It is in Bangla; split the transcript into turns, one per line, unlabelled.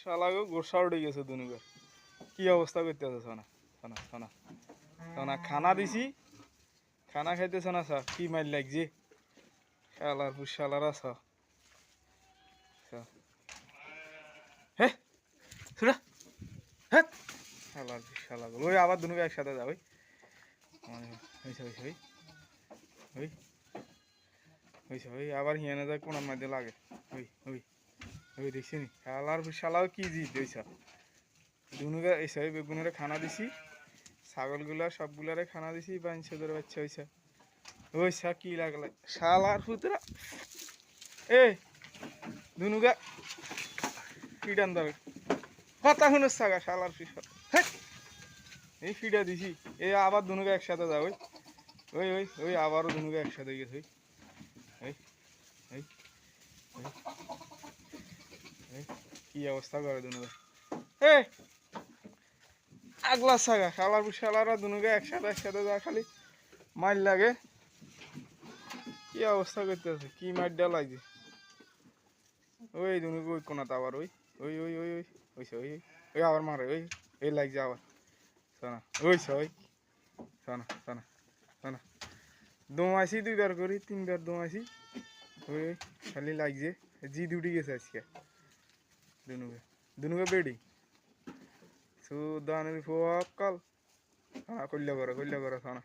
শালাগো গোসা উঠে গেছে দুনুকে। কি অবস্থা করতেছে সোনা সোনা সোনা সোনা খানা দিছি খানা খাইতেছে না স্যার কি মাইল লাগছে শালার শালারা হে শুনা হে শালার শালাগুলো ওই আবার দুনুকে একসাথে যা ওই হয়েছে হয়েছে ওই ওই হয়েছে ওই আবার হিয়ানে যায় কোনার মধ্যে লাগে ওই ওই ওই দেখছি নি শালার শালাও কি জিত হয়েছে দুনুকে এসে বেগুনের খানা দিছি ছাগলগুলা সবগুলারে খানা দিছি বাইনছে বাচ্চা হয়েছে ওই সা কি লাগলে শালার পুতরা এ দুনুগা ফিডান দাও কথা শুনে সাগা শালার ফিসর এই ফিডা দিছি এই আবার দুনুগা একসাথে যাও ওই ওই ওই ওই আবারও দুনুগা একসাথে গেছে ওই ওই ওই কি অবস্থা করে দুনুগা এ আগলা সাগা শালার শালারা দুনুগা একসাথে একসাথে যা খালি মাইল লাগে কি অবস্থা করতেছে কি মাইরটা লাগছে ওই দুনুকে ওই কোনাতে আবার ওই ওই ওই ওই ওই ওইসে ওই ওই আবার মারে ওই ওই লাগছে আবার শোনা ওইসে ওই শোনা শোনা শোনা দমাইছি 2বার করি 3বার দমাইছি ওই ওই খালি লাগছে জিদ উঠে গেছে আজকে দুনুকে দুনুকে বেডি সুদানের ফোয়াক্কাল শোনা কল্লা করে শোনা